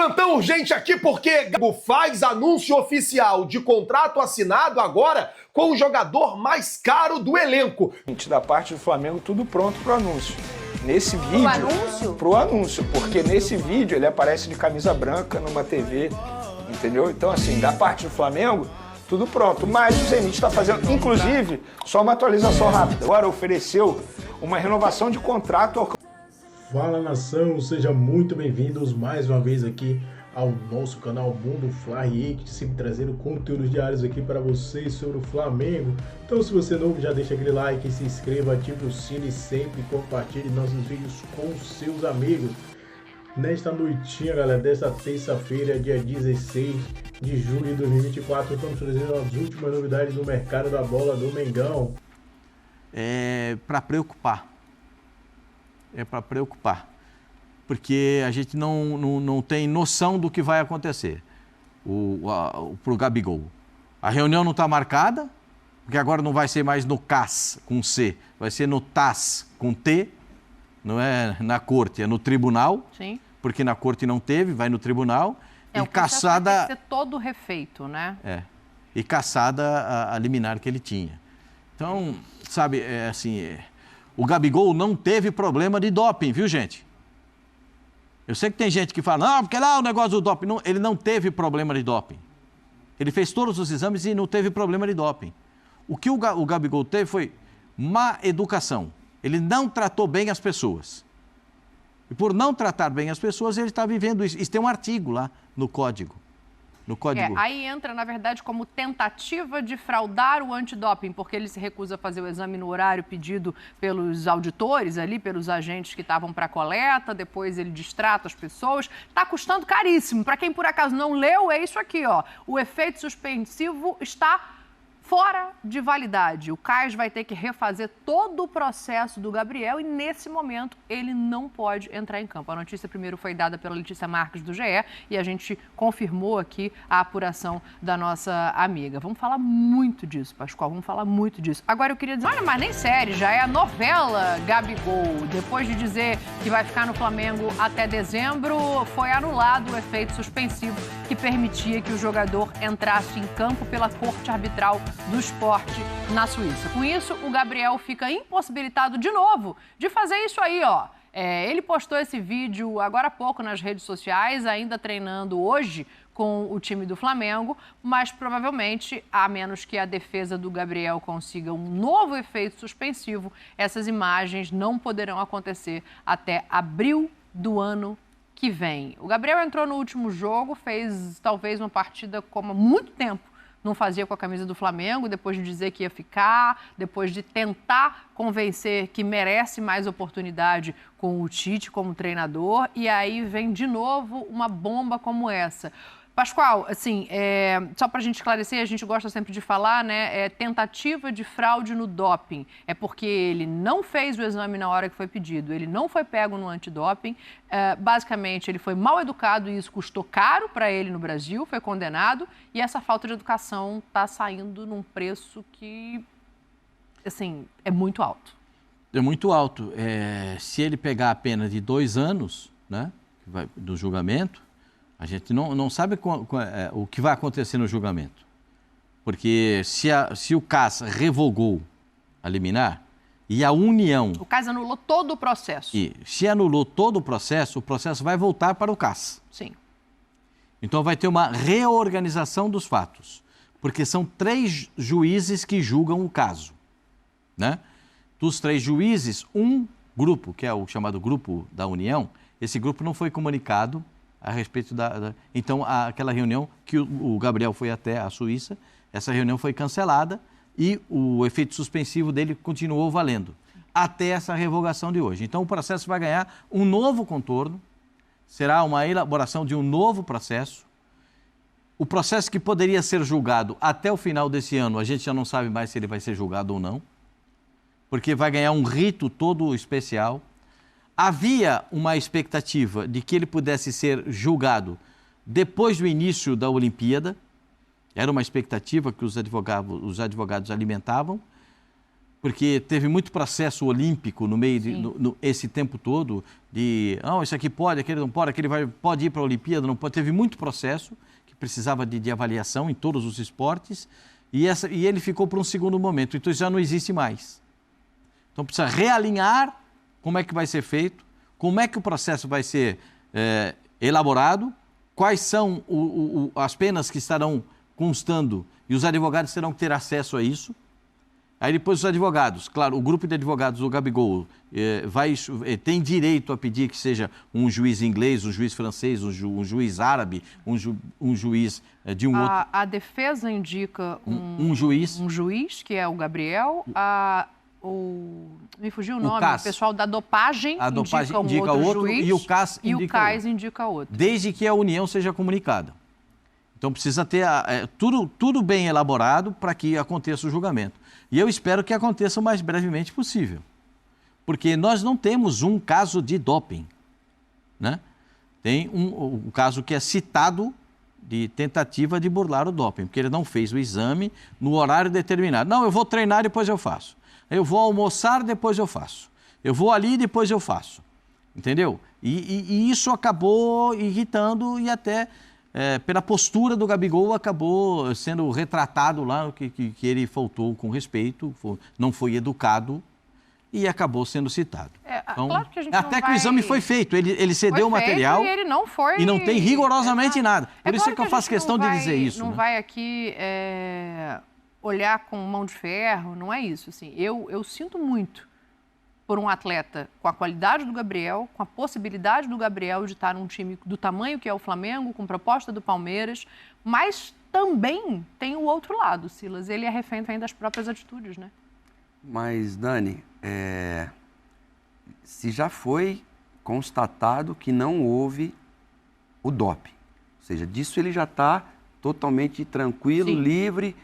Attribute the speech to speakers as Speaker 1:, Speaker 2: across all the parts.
Speaker 1: Plantão urgente aqui porque Gabo faz anúncio oficial de contrato assinado agora com o jogador mais caro do elenco.
Speaker 2: Da parte do Flamengo, tudo pronto pro anúncio. Nesse vídeo...
Speaker 3: Pro anúncio?
Speaker 2: Pro anúncio, porque nesse vídeo ele aparece de camisa branca numa TV, entendeu? Então, assim, da parte do Flamengo, tudo pronto. Mas o Zenit está fazendo, inclusive, só uma atualização rápida. Agora ofereceu uma renovação de contrato ao...
Speaker 4: Fala, nação, sejam muito bem-vindos mais uma vez aqui ao nosso canal Mundo Fly, sempre trazendo conteúdos diários aqui para vocês sobre o Flamengo. Então, se você é novo, já deixa aquele like, se inscreva, ative o sino e sempre compartilhe nossos vídeos com seus amigos. Nesta noitinha, galera, desta terça-feira, dia 16 de julho de 2024, estamos trazendo as últimas novidades do mercado da bola do Mengão.
Speaker 5: É para preocupar. Porque a gente não tem noção do que vai acontecer para o Gabigol. A reunião não está marcada, porque agora não vai ser mais no CAS com C, vai ser no TAS com T, não é na corte, é no tribunal. Sim. Porque na corte não teve, vai no tribunal.
Speaker 3: E caçada tem que ser todo refeito, né?
Speaker 5: E caçada a liminar que ele tinha. Então, sabe, o Gabigol não teve problema de doping, viu, gente? Eu sei que tem gente que fala, não, porque lá o negócio do doping. Não, ele não teve problema de doping. Ele fez todos os exames e não teve problema de doping. O que o Gabigol teve foi má educação. Ele não tratou bem as pessoas. E por não tratar bem as pessoas, ele está vivendo isso. Isso tem um artigo lá no código.
Speaker 3: Aí entra, na verdade, como tentativa de fraudar o antidoping, porque ele se recusa a fazer o exame no horário pedido pelos auditores ali, pelos agentes que estavam para a coleta, depois ele distrata as pessoas. Está custando caríssimo. Para quem, por acaso, não leu, é isso aqui, ó. O efeito suspensivo está fora de validade. O CAS vai ter que refazer todo o processo do Gabriel e, nesse momento, ele não pode entrar em campo. A notícia primeiro foi dada pela Letícia Marques do GE e a gente confirmou aqui a apuração da nossa amiga. Vamos falar muito disso, Pascoal, vamos falar muito disso. Agora eu queria dizer, olha, mas nem série, já é a novela Gabigol. Depois de dizer que vai ficar no Flamengo até dezembro, foi anulado o efeito suspensivo que permitia que o jogador entrasse em campo pela corte arbitral do esporte na Suíça. Com isso, o Gabriel fica impossibilitado de novo de fazer isso aí, ó. Ele postou esse vídeo agora há pouco nas redes sociais, ainda treinando hoje com o time do Flamengo, mas provavelmente, a menos que a defesa do Gabriel consiga um novo efeito suspensivo, essas imagens não poderão acontecer até abril do ano que vem. O Gabriel entrou no último jogo, fez talvez uma partida como há muito tempo não fazia com a camisa do Flamengo, depois de dizer que ia ficar, depois de tentar convencer que merece mais oportunidade com o Tite como treinador, e aí vem de novo uma bomba como essa. Pascoal, assim, só para a gente esclarecer, a gente gosta sempre de falar, né, tentativa de fraude no doping. É porque ele não fez o exame na hora que foi pedido, ele não foi pego no antidoping, basicamente ele foi mal educado e isso custou caro para ele no Brasil, foi condenado, e essa falta de educação está saindo num preço que, assim, é muito alto.
Speaker 5: É muito alto. Se ele pegar a pena de 2 anos, né, do julgamento, a gente não sabe o que vai acontecer no julgamento. Porque se o CAS revogou a liminar e a União...
Speaker 3: O CAS anulou todo o processo.
Speaker 5: E se anulou todo o processo vai voltar para o CAS.
Speaker 3: Sim.
Speaker 5: Então vai ter uma reorganização dos fatos. Porque são 3 juízes que julgam o caso, né? Dos 3 juízes, um grupo, que é o chamado Grupo da União, esse grupo não foi comunicado a respeito Então, aquela reunião que o Gabriel foi até a Suíça, essa reunião foi cancelada e o efeito suspensivo dele continuou valendo até essa revogação de hoje. Então, o processo vai ganhar um novo contorno, será uma elaboração de um novo processo. O processo que poderia ser julgado até o final desse ano, a gente já não sabe mais se ele vai ser julgado ou não, porque vai ganhar um rito todo especial. Havia uma expectativa de que ele pudesse ser julgado depois do início da Olimpíada. Era uma expectativa que os advogados alimentavam. porque teve muito processo olímpico no meio, esse tempo todo, de, não, isso aqui pode, aquele não pode, aquele pode ir para a Olimpíada, não pode. Teve muito processo que precisava de avaliação em todos os esportes, e ele ficou para um segundo momento, então isso já não existe mais. Então precisa realinhar como é que vai ser feito, como é que o processo vai ser elaborado, quais são as penas que estarão constando, e os advogados terão que ter acesso a isso. Aí depois os advogados, claro, o grupo de advogados do Gabigol tem direito a pedir que seja um juiz inglês, um juiz francês, um juiz árabe, um juiz de um outro...
Speaker 3: A defesa indica
Speaker 5: um juiz.
Speaker 3: Um juiz, que é o Gabriel, me fugiu o nome, o pessoal da dopagem, indica um outro juiz,
Speaker 5: e o CAS
Speaker 3: indica outro.
Speaker 5: Desde que a união seja comunicada. Então precisa ter tudo bem elaborado para que aconteça o julgamento. E eu espero que aconteça o mais brevemente possível. Porque nós não temos um caso de doping, né? Tem um caso que é citado de tentativa de burlar o doping, porque ele não fez o exame no horário determinado. Não, eu vou treinar, depois eu faço. Eu vou almoçar, depois eu faço. Eu vou ali, depois eu faço. Entendeu? E isso acabou irritando e até... pela postura do Gabigol, acabou sendo retratado lá, que ele faltou com respeito, não foi educado e acabou sendo citado.
Speaker 3: Então, claro que a gente
Speaker 5: até que o exame foi feito, ele cedeu o material
Speaker 3: e ele não foi...
Speaker 5: e não tem rigorosamente nada. Por isso que eu faço questão de dizer isso.
Speaker 3: Não vai aqui olhar com mão de ferro, não é isso. Assim, eu sinto muito por um atleta com a qualidade do Gabriel, com a possibilidade do Gabriel de estar num time do tamanho que é o Flamengo, com proposta do Palmeiras, mas também tem o outro lado, Silas. Ele é refém também das próprias atitudes, né?
Speaker 6: Mas, Dani, se já foi constatado que não houve o doping, ou seja, disso ele já está totalmente tranquilo, livre.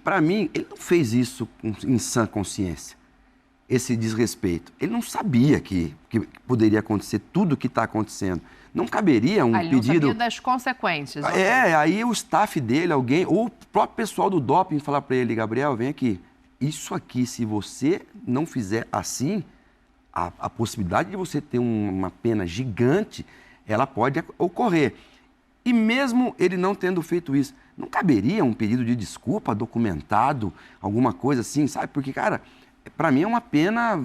Speaker 6: Para mim, ele não fez isso em sã consciência. Esse desrespeito. Ele não sabia que poderia acontecer tudo o que está acontecendo. Não caberia um
Speaker 3: ele
Speaker 6: pedido...
Speaker 3: Ele não sabia das consequências.
Speaker 6: Aí o staff dele, alguém, ou o próprio pessoal do doping falar para ele, Gabriel, vem aqui, isso aqui, se você não fizer assim, a possibilidade de você ter uma pena gigante, ela pode ocorrer. E mesmo ele não tendo feito isso, não caberia um pedido de desculpa documentado, alguma coisa assim, sabe? Porque, cara... Para mim é uma pena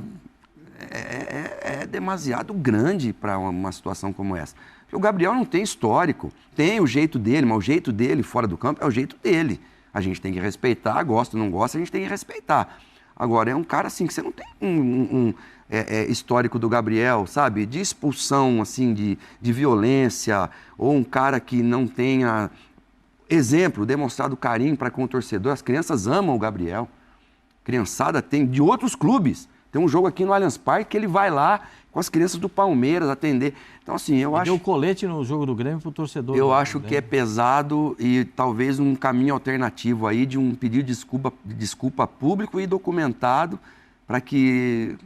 Speaker 6: demasiado grande para uma situação como essa. O Gabriel não tem histórico, tem o jeito dele, mas o jeito dele fora do campo é o jeito dele. A gente tem que respeitar, gosta ou não gosta, a gente tem que respeitar. Agora, é um cara assim que você não tem histórico do Gabriel, sabe? De expulsão, assim, de violência, ou um cara que não tenha exemplo, demonstrado carinho para com o torcedor. As crianças amam o Gabriel. Criançada tem de outros clubes. Tem um jogo aqui no Allianz Parque que ele vai lá com as crianças do Palmeiras atender. Então, assim, eu acho...
Speaker 5: Deu colete no jogo do Grêmio pro torcedor.
Speaker 6: Eu acho que é pesado e talvez um caminho alternativo aí de um pedido de desculpa público e documentado para que...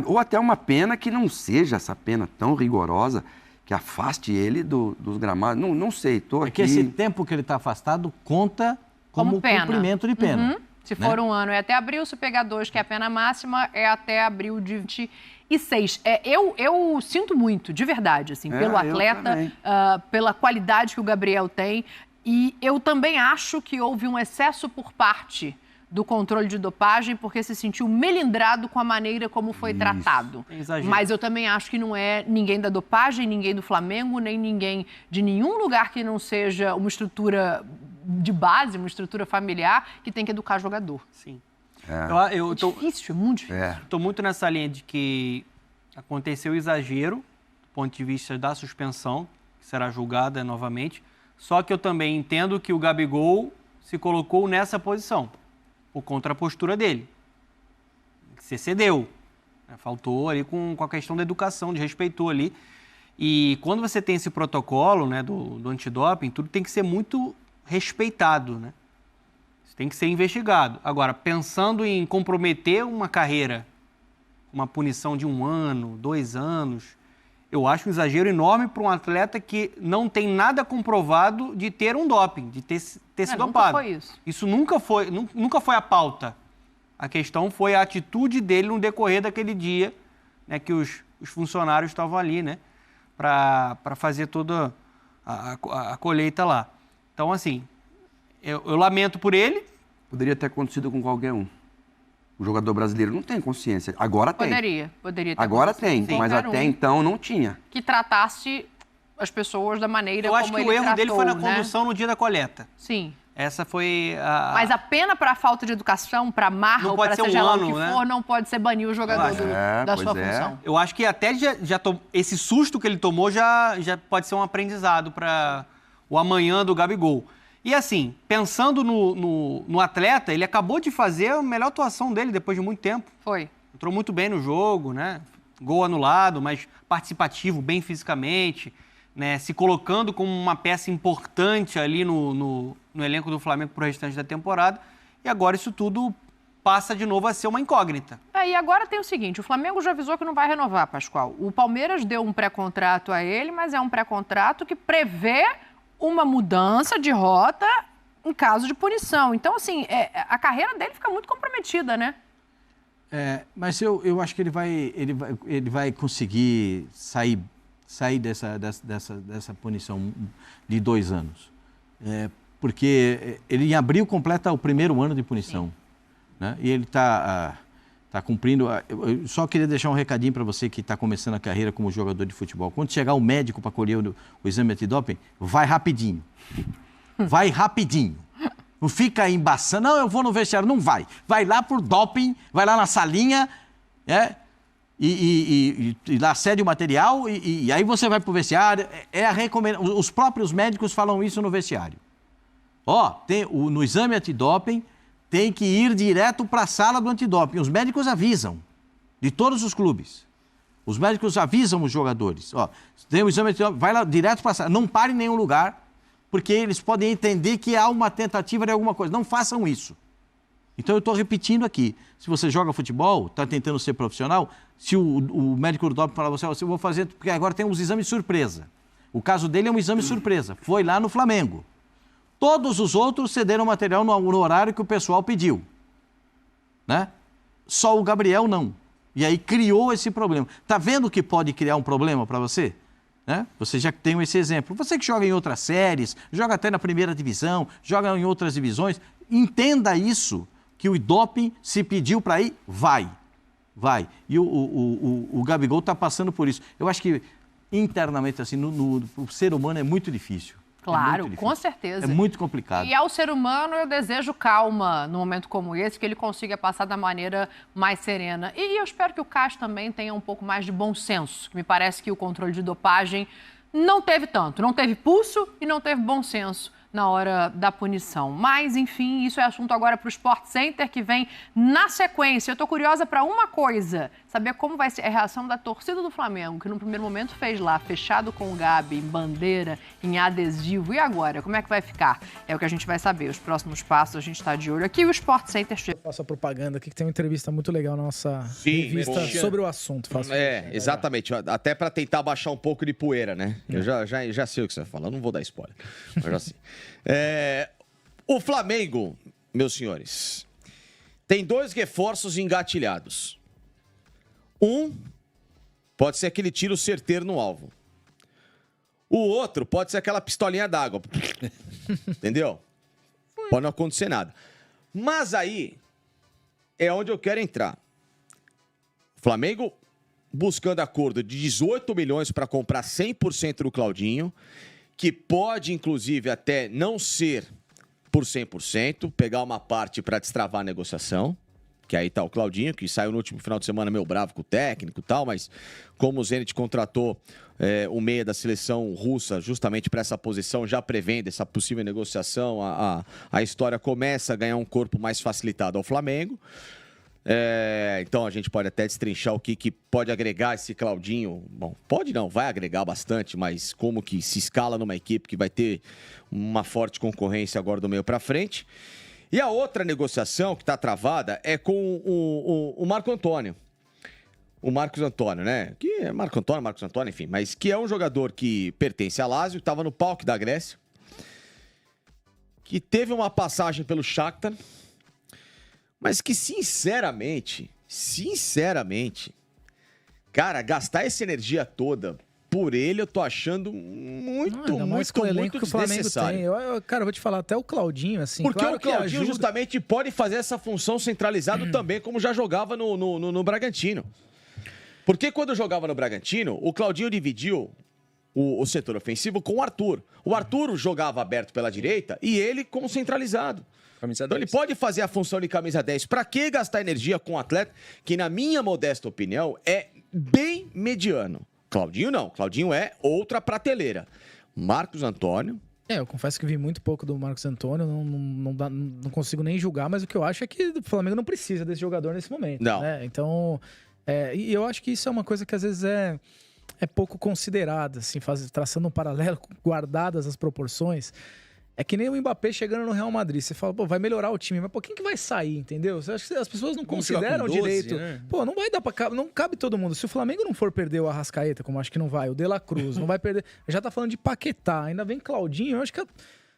Speaker 6: ou até uma pena que não seja essa pena tão rigorosa que afaste ele dos gramados. Não sei, tô aqui...
Speaker 5: É que esse tempo que ele está afastado conta como cumprimento de pena.
Speaker 3: Se for um ano, é até abril. Se pegar 2, que é a pena máxima, é até abril de 26. Eu sinto muito, de verdade, assim, pelo atleta, pela qualidade que o Gabriel tem. E eu também acho que houve um excesso por parte do controle de dopagem, porque se sentiu melindrado com a maneira como foi tratado. Mas eu também acho que não é ninguém da dopagem, ninguém do Flamengo, nem ninguém de nenhum lugar que não seja uma estrutura de base, uma estrutura familiar, que tem que educar jogador.
Speaker 7: Sim.
Speaker 3: Difícil, é muito difícil.
Speaker 7: Estou muito nessa linha de que aconteceu exagero, do ponto de vista da suspensão, que será julgada novamente, só que eu também entendo que o Gabigol se colocou nessa posição, por contra a postura dele. Se excedeu. Faltou ali com a questão da educação, desrespeitou ali. E quando você tem esse protocolo, né, do antidoping, tudo tem que ser muito respeitado, né? Isso tem que ser investigado. Agora, pensando em comprometer uma carreira, uma punição de 1 ano, 2 anos, eu acho um exagero enorme para um atleta que não tem nada comprovado de ter um doping, de ter sido dopado.
Speaker 3: Nunca foi isso.
Speaker 7: Isso nunca foi a pauta. A questão foi a atitude dele no decorrer daquele dia, né, que os funcionários estavam ali, né, para fazer toda a colheita lá. Então, assim, eu lamento por ele.
Speaker 6: Poderia ter acontecido com qualquer um. O jogador brasileiro não tem consciência. Agora tem.
Speaker 3: Poderia ter
Speaker 6: Agora tem,
Speaker 3: Sim,
Speaker 6: mas até então não tinha.
Speaker 3: Que tratasse as pessoas da maneira
Speaker 7: Eu
Speaker 3: como
Speaker 7: acho que
Speaker 3: ele
Speaker 7: o erro
Speaker 3: tratou,
Speaker 7: dele foi na
Speaker 3: né?
Speaker 7: condução no dia da coleta.
Speaker 3: Sim.
Speaker 7: Essa foi a...
Speaker 3: Mas a pena para falta de educação, para marra
Speaker 7: Não
Speaker 3: ou
Speaker 7: pode
Speaker 3: para
Speaker 7: ser um
Speaker 3: seja lá o
Speaker 7: ano,
Speaker 3: que
Speaker 7: né?
Speaker 3: for, não pode ser banir o jogador da
Speaker 6: pois
Speaker 3: sua
Speaker 6: é.
Speaker 3: função.
Speaker 7: Eu acho que até esse susto que ele tomou já pode ser um aprendizado para o amanhã do Gabigol. E assim, pensando no atleta, ele acabou de fazer a melhor atuação dele depois de muito tempo.
Speaker 3: Foi.
Speaker 7: Entrou muito bem no jogo, né? Gol anulado, mas participativo, bem fisicamente, né? Se colocando como uma peça importante ali no elenco do Flamengo para o restante da temporada. E agora isso tudo passa de novo a ser uma incógnita.
Speaker 3: E agora tem o seguinte, o Flamengo já avisou que não vai renovar, Pascoal. O Palmeiras deu um pré-contrato a ele, mas é um pré-contrato que prevê uma mudança de rota em caso de punição. Então, assim, a carreira dele fica muito comprometida, né?
Speaker 5: Mas eu acho que ele vai conseguir sair dessa punição de 2 anos. Porque ele em abril completa o primeiro ano de punição. Né? E ele está cumprindo... Eu só queria deixar um recadinho para você que está começando a carreira como jogador de futebol. Quando chegar o médico para colher o exame antidoping, vai rapidinho. Vai rapidinho. Não fica aí embaçando. Não, eu vou no vestiário. Não vai. Vai lá por doping, vai lá na salinha, e lá cede o material e aí você vai para o vestiário. Os próprios médicos falam isso no vestiário. No exame antidoping, tem que ir direto para a sala do antidoping. Os médicos avisam, de todos os clubes. Os médicos avisam os jogadores. Tem o exame antidoping, vai lá direto para a sala. Não pare em nenhum lugar, porque eles podem entender que há uma tentativa de alguma coisa. Não façam isso. Então eu estou repetindo aqui. Se você joga futebol, está tentando ser profissional, se o médico do doping falar para você, eu vou fazer, porque agora tem uns exames surpresa. O caso dele é um exame surpresa. Foi lá no Flamengo. Todos os outros cederam material no horário que o pessoal pediu. Né? Só o Gabriel não. E aí criou esse problema. Está vendo que pode criar um problema para você? Né? Você já tem esse exemplo. Você que joga em outras séries, joga até na primeira divisão, joga em outras divisões, entenda isso, que o doping se pediu para ir, vai. E o Gabigol está passando por isso. Eu acho que internamente, assim, no ser humano é muito difícil.
Speaker 3: Claro, com certeza.
Speaker 5: É muito complicado.
Speaker 3: E ao ser humano eu desejo calma num momento como esse, que ele consiga passar da maneira mais serena. E eu espero que o Cássio também tenha um pouco mais de bom senso, que me parece que o controle de dopagem não teve tanto, não teve pulso e não teve bom senso na hora da punição. Mas, enfim, isso é assunto agora para o Sport Center, que vem na sequência. Eu estou curiosa para uma coisa, saber como vai ser a reação da torcida do Flamengo, que no primeiro momento fez lá, fechado com o Gabi, em bandeira, em adesivo. E agora, como é que vai ficar? É o que a gente vai saber. Os próximos passos a gente está de olho aqui. O Sport Center...
Speaker 8: Faço a propaganda aqui, que tem uma entrevista muito legal na nossa revista sobre o assunto.
Speaker 9: Exatamente. Até para tentar baixar um pouco de poeira, né? Eu já sei o que você vai falar, eu não vou dar spoiler. Mas já sei. O Flamengo, meus senhores, tem 2 reforços engatilhados. Um pode ser aquele tiro certeiro no alvo. O outro pode ser aquela pistolinha d'água. Entendeu? Pode não acontecer nada. Mas aí é onde eu quero entrar. O Flamengo buscando acordo de 18 milhões para comprar 100% do Claudinho, que pode, inclusive, até não ser por 100%, pegar uma parte para destravar a negociação, que aí tá o Claudinho, que saiu no último final de semana meio bravo com o técnico e tal, mas como o Zenit contratou o meia da seleção russa justamente para essa posição, já prevendo essa possível negociação, a história começa a ganhar um corpo mais facilitado ao Flamengo. Então a gente pode até destrinchar o que pode agregar esse Claudinho. Bom, pode não, vai agregar bastante, mas como que se escala numa equipe que vai ter uma forte concorrência agora do meio para frente. E a outra negociação que está travada é com o Marco Antônio. O Marcos Antônio, né? Que é Marcos Antônio, enfim, mas que é um jogador que pertence a Lazio, que estava no PAOK da Grécia, que teve uma passagem pelo Shakhtar, mas que sinceramente, cara, gastar essa energia toda por ele, eu tô achando muito
Speaker 8: que o Flamengo tem. Cara, eu vou te falar, até o Claudinho, assim...
Speaker 9: Porque
Speaker 8: claro
Speaker 9: o Claudinho
Speaker 8: ajuda...
Speaker 9: justamente pode fazer essa função centralizado também, como já jogava no Bragantino. Porque quando jogava no Bragantino, o Claudinho dividiu o setor ofensivo com o Arthur. O Arthur jogava aberto pela direita e ele como centralizado. Então ele pode fazer a função de camisa 10. Pra que gastar energia com um atleta que, na minha modesta opinião, é bem mediano? Claudinho não. Claudinho é outra prateleira. Marcos Antônio...
Speaker 8: eu confesso que vi muito pouco do Marcos Antônio, não consigo nem julgar, mas o que eu acho é que o Flamengo não precisa desse jogador nesse momento.
Speaker 9: Não.
Speaker 8: Né? Então, e eu acho que isso é uma coisa que às vezes é pouco considerada, assim, traçando um paralelo, guardadas as proporções. É que nem o Mbappé chegando no Real Madrid. Você fala, vai melhorar o time, mas quem que vai sair, entendeu? Você acha que as pessoas não consideram 12, direito. Né? Não vai dar pra... Não cabe todo mundo. Se o Flamengo não for perder o Arrascaeta, como acho que não vai, o De La Cruz, não vai perder... Já tá falando de Paquetá, ainda vem Claudinho, eu acho que...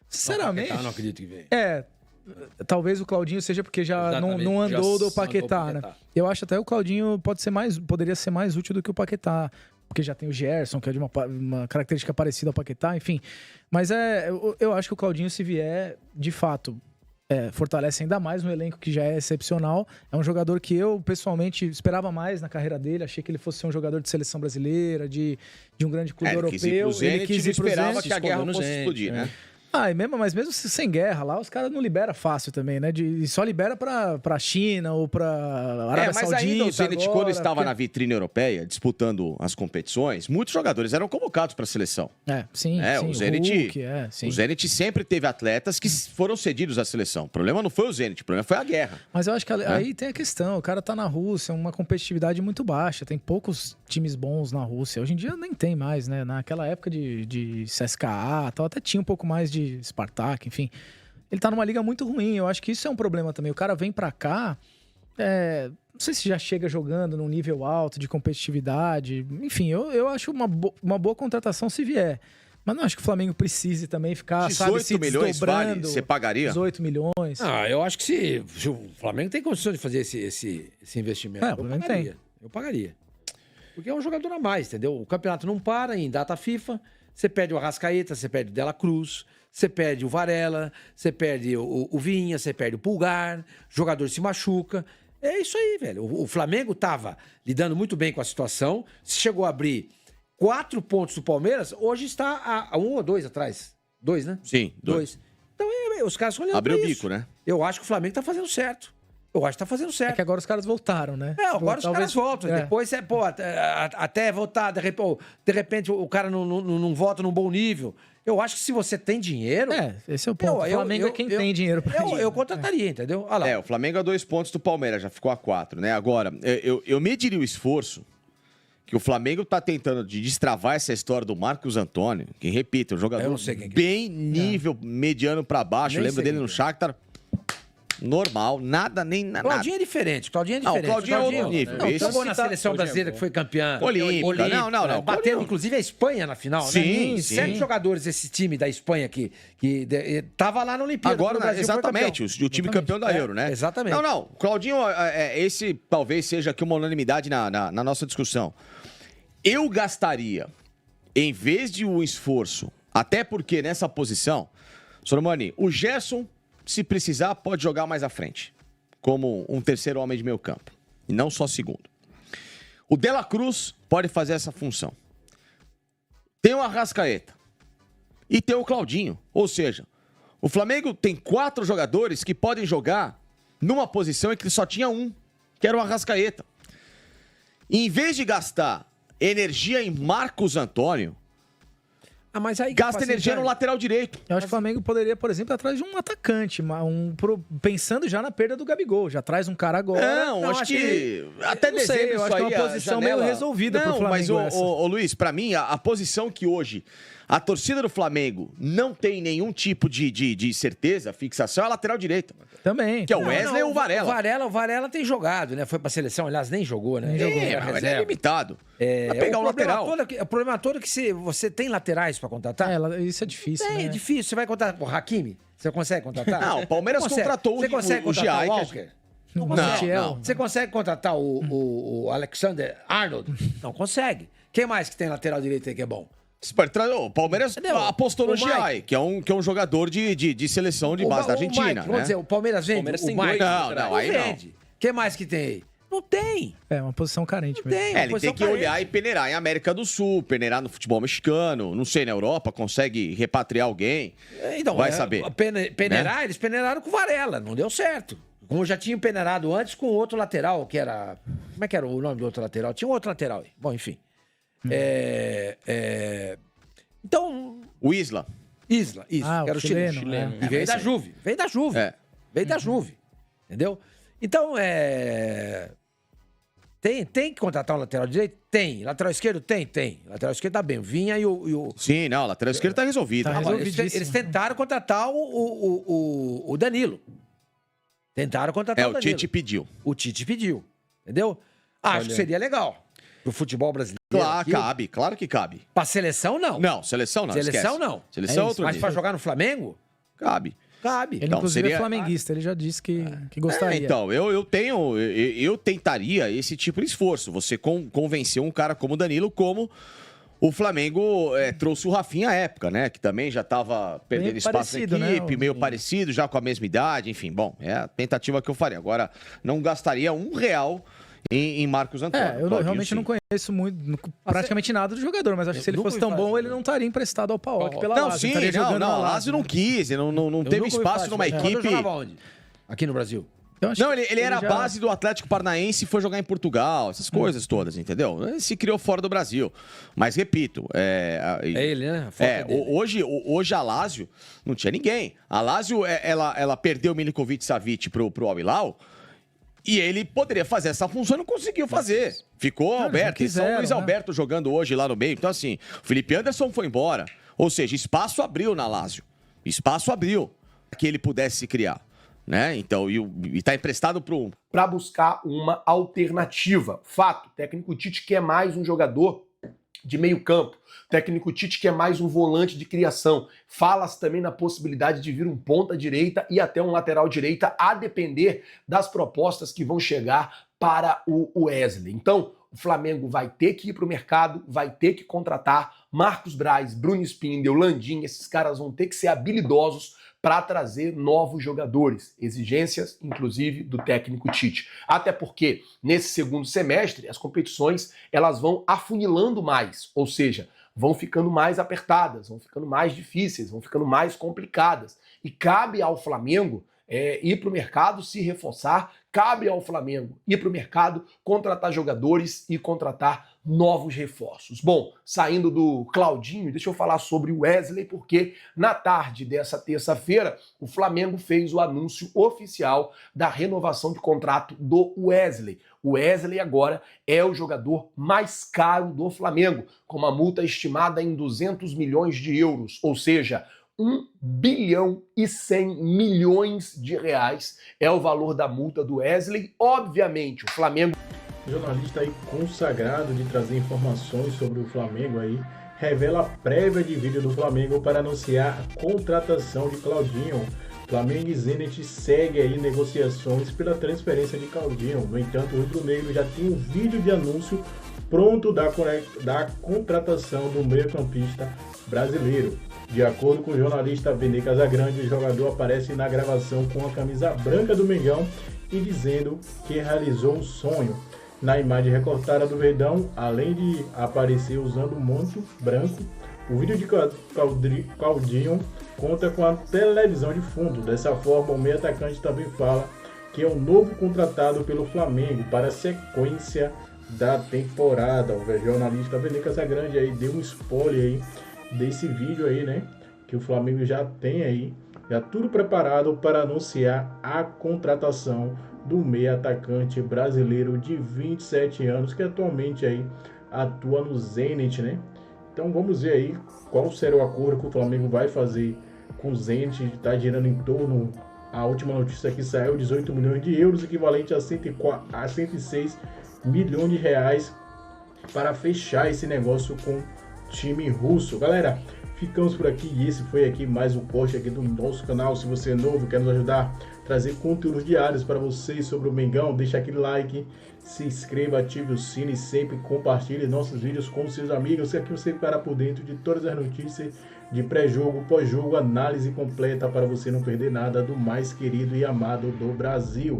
Speaker 8: Sinceramente...
Speaker 10: Paquetá, não acredito que vem.
Speaker 8: Talvez o Claudinho seja porque já não andou do Paquetá, né? Eu acho até o Claudinho poderia ser mais útil do que o Paquetá. Porque já tem o Gerson, que é de uma característica parecida ao Paquetá, enfim. Mas eu acho que o Claudinho, se vier, de fato, fortalece ainda mais um elenco que já é excepcional. É um jogador que eu, pessoalmente, esperava mais na carreira dele. Achei que ele fosse ser um jogador de seleção brasileira, de um grande clube europeu.
Speaker 9: Ele quis ir pro Zenit, esperava que a guerra fosse explodir, né?
Speaker 8: Mas mesmo sem guerra lá, os caras não liberam fácil também, né? E só libera pra China ou pra Arábia Saudita.
Speaker 9: Mas ainda o Zenit, quando estava na vitrine europeia, disputando as competições, muitos jogadores eram convocados para a seleção.
Speaker 8: Sim.
Speaker 9: O Zenit sempre teve atletas que foram cedidos à seleção. O problema não foi o Zenit, o problema foi a guerra.
Speaker 8: Mas eu acho que aí tem a questão, o cara tá na Rússia, uma competitividade muito baixa, tem poucos times bons na Rússia. Hoje em dia nem tem mais, né? Naquela época de CSKA, tal, até tinha um pouco mais de Spartak, enfim. Ele tá numa liga muito ruim, eu acho que isso é um problema também. O cara vem pra cá, não sei se já chega jogando num nível alto de competitividade, enfim, eu acho uma boa contratação se vier. Mas não acho que o Flamengo precise também ficar,
Speaker 9: 18 milhões vale? Você pagaria?
Speaker 8: 18 milhões.
Speaker 10: Eu acho que se o Flamengo tem condição de fazer esse investimento, eu pagaria. Porque é um jogador a mais, entendeu? O campeonato não para em data FIFA, você perde o Arrascaeta, você perde o De La Cruz, você perde o Varela, você perde o Vinha, você perde o Pulgar, o jogador se machuca. É isso aí, velho. O Flamengo estava lidando muito bem com a situação, chegou a abrir 4 pontos do Palmeiras, hoje está a 1 ou 2 atrás. 2, né?
Speaker 9: Sim, 2.
Speaker 10: Então, os caras estão olhando
Speaker 9: abriu o bico, né?
Speaker 10: Eu acho que o Flamengo está fazendo certo. Eu acho que tá fazendo certo.
Speaker 8: É que agora os caras voltaram, né?
Speaker 10: Agora os caras voltam. Depois, até voltar, de repente o cara não volta num bom nível. Eu acho que se você tem dinheiro...
Speaker 8: esse é o ponto. O Flamengo é quem tem dinheiro pra dinheiro.
Speaker 10: Eu contrataria, entendeu? Olha lá.
Speaker 9: O Flamengo a 2 pontos do Palmeiras, já ficou a 4, né? Agora, eu mediria o esforço que o Flamengo tá tentando de destravar essa história do Marcos Antônio, que, repito, é um jogador bem nível mediano pra baixo. Eu lembro dele no Shakhtar... Normal, nada.
Speaker 10: Claudinho é diferente. Claudinho é
Speaker 9: outro nível.
Speaker 10: Jogou na seleção brasileira que foi campeã
Speaker 9: olímpica. Não.
Speaker 10: Bateu, inclusive, a Espanha na final,
Speaker 9: sim,
Speaker 10: né? 7 jogadores desse time da Espanha que tava lá na Olimpíada.
Speaker 9: Agora, exatamente, o time campeão da Euro, né?
Speaker 10: Exatamente.
Speaker 9: Não. Claudinho, esse talvez seja aqui uma unanimidade na nossa discussão. Eu gastaria, em vez de um esforço, até porque nessa posição, Sormani, o Gerson, se precisar, pode jogar mais à frente, como um terceiro homem de meio campo, e não só segundo. O De La Cruz pode fazer essa função. Tem o Arrascaeta e tem o Claudinho. Ou seja, o Flamengo tem 4 jogadores que podem jogar numa posição em que só tinha um, que era o Arrascaeta. E em vez de gastar energia em Marcos Antônio,
Speaker 10: mas aí
Speaker 9: gasta energia no lateral direito.
Speaker 8: Eu acho que o Flamengo poderia, por exemplo, ir atrás de um atacante, pensando já na perda do Gabigol. Já traz um cara agora.
Speaker 9: Não, acho que até dezembro
Speaker 8: eu acho que é uma posição meio resolvida pro Flamengo.
Speaker 9: Mas, Luiz, pra mim, a posição que hoje a torcida do Flamengo não tem nenhum tipo de certeza, fixação, é a lateral direita.
Speaker 8: Também.
Speaker 9: Que é o Wesley e o Varela.
Speaker 10: O Varela tem jogado, né? Foi pra seleção, aliás, nem jogou, né?
Speaker 9: Ele é limitado. Vai pegar o lateral.
Speaker 10: O problema todo é que você tem laterais pra contratar.
Speaker 8: Isso é difícil, né?
Speaker 10: É difícil. Você vai contratar o Hakimi? Você consegue contratar?
Speaker 9: Não, o Palmeiras contratou o Giai.
Speaker 10: Não consegue. Você consegue contratar o Alexander Arnold? Não consegue. Quem mais que tem lateral direito aí que é bom?
Speaker 9: O Palmeiras apostou no Giai, que é um jogador de seleção de base da Argentina.
Speaker 10: Mike, vamos dizer, o Palmeiras vende?
Speaker 9: Palmeiras tem
Speaker 10: o Mike,
Speaker 9: não, aí
Speaker 10: vende.
Speaker 9: não.
Speaker 10: Quem mais que tem aí? Não tem.
Speaker 8: É uma posição carente
Speaker 10: não
Speaker 8: mesmo.
Speaker 10: Tem,
Speaker 9: ele tem que olhar e peneirar em América do Sul, peneirar no futebol mexicano, não sei, na Europa, consegue repatriar alguém,
Speaker 10: então,
Speaker 9: vai saber.
Speaker 10: Peneirar,
Speaker 9: né?
Speaker 10: Eles peneiraram com o Varela, não deu certo. Como já tinham peneirado antes com outro lateral, que era... Como é que era o nome do outro lateral? Tinha um outro lateral aí. Bom, enfim. Então...
Speaker 9: O Isla.
Speaker 10: Isso. Era o chileno. E veio da Juve. Veio da Juve. Entendeu? Então, Tem que contratar um lateral direito? Tem. Lateral esquerdo? Tem. Lateral esquerdo tá bem. Vinha e o...
Speaker 9: Sim, não, lateral esquerdo tá resolvido.
Speaker 10: Eles tentaram contratar o Danilo. Tentaram contratar o Danilo.
Speaker 9: O Tite pediu.
Speaker 10: O Tite pediu. Entendeu? Acho que seria legal. Pro futebol brasileiro.
Speaker 9: Claro que cabe.
Speaker 10: Pra seleção, não.
Speaker 9: Não, seleção não.
Speaker 10: Seleção,
Speaker 9: esquece.
Speaker 10: não.
Speaker 9: Seleção é outro
Speaker 10: Mas
Speaker 9: nível.
Speaker 10: pra jogar no Flamengo?
Speaker 9: Cabe.
Speaker 10: Cabe.
Speaker 8: Ele, inclusive, é flamenguista. Ele já disse que gostaria.
Speaker 9: Então, eu tentaria esse tipo de esforço. Você convencer um cara como o Danilo, como o Flamengo trouxe o Rafinha à época, né? Que também já estava perdendo espaço na equipe, meio parecido, já com a mesma idade. Enfim, bom, é a tentativa que eu faria. Agora, não gastaria R$1 em Marcos Antônio.
Speaker 8: Eu realmente não conheço praticamente nada do jogador, mas acho que se ele fosse tão bom, ele não estaria emprestado ao PAOK pela Lazio.
Speaker 9: Não, o Lazio não quis, não teve espaço numa equipe.
Speaker 10: Ele jogava onde? Aqui no Brasil?
Speaker 9: Não, ele era a base do Atlético Paranaense e foi jogar em Portugal, essas coisas todas, entendeu? Se criou fora do Brasil. Mas, repito... É
Speaker 10: ele, né?
Speaker 9: Hoje a Lazio não tinha ninguém. A Lazio, ela perdeu o Milinkovic-Savic pro Al Hilal e ele poderia fazer essa função e não conseguiu fazer. Ficou Alberto, São Luís Alberto jogando hoje lá no meio. Então, assim, o Felipe Anderson foi embora. Ou seja, espaço abriu na Lazio. Espaço abriu para que ele pudesse se criar. Né? Então, e tá emprestado
Speaker 1: para buscar uma alternativa. Fato, o técnico Tite quer mais um jogador de meio campo. O técnico Tite quer mais um volante de criação. Fala-se também na possibilidade de vir um ponta direita e até um lateral direita, a depender das propostas que vão chegar para o Wesley. Então, o Flamengo vai ter que ir para o mercado, vai ter que contratar Marcos Braz, Bruno Spindel, Landim. Esses caras vão ter que ser habilidosos para trazer novos jogadores. Exigências, inclusive, do técnico Tite. Até porque, nesse segundo semestre, as competições elas vão afunilando mais, ou seja, vão ficando mais apertadas, vão ficando mais difíceis, vão ficando mais complicadas. E cabe ao Flamengo ir para o mercado, se reforçar, cabe ao Flamengo ir para o mercado, contratar jogadores e contratar novos reforços. Bom, saindo do Claudinho, deixa eu falar sobre o Wesley, porque na tarde dessa terça-feira, o Flamengo fez o anúncio oficial da renovação de contrato do Wesley. O Wesley agora é o jogador mais caro do Flamengo, com uma multa estimada em 200 milhões de euros, ou seja, 1 bilhão e 100 milhões de reais é o valor da multa do Wesley. Obviamente, o Flamengo...
Speaker 4: Jornalista aí consagrado de trazer informações sobre o Flamengo aí, revela a prévia de vídeo do Flamengo para anunciar a contratação de Claudinho. Flamengo e Zenit segue aí negociações pela transferência de Claudinho. No entanto, o rubro-negro já tem um vídeo de anúncio pronto da contratação do meio-campista brasileiro. De acordo com o jornalista Vene Casagrande, o jogador aparece na gravação com a camisa branca do Mengão e dizendo que realizou um sonho. Na imagem recortada do Verdão, além de aparecer usando um manto branco, o vídeo de Claudinho conta com a televisão de fundo. Dessa forma, o meio atacante também fala que é o novo contratado pelo Flamengo para a sequência da temporada. O jornalista Vene Casagrande aí deu um spoiler aí desse vídeo aí, né? Que o Flamengo já tem aí, já tudo preparado para anunciar a contratação do meia atacante brasileiro de 27 anos, que atualmente aí atua no Zenit, né? Então vamos ver aí qual será o acordo que o Flamengo vai fazer com o Zenit. Está girando em torno, a última notícia que saiu, 18 milhões de euros, equivalente a 106 milhões de reais para fechar esse negócio com o time russo. Galera, Ficamos por aqui e esse foi aqui mais um corte aqui do nosso canal. Se você é novo, quer nos ajudar a trazer conteúdos diários para vocês sobre o Mengão, deixa aquele like, se inscreva, ative o sino e sempre compartilhe nossos vídeos com seus amigos, que aqui você ficará por dentro de todas as notícias de pré-jogo, pós-jogo, análise completa para você não perder nada do mais querido e amado do Brasil.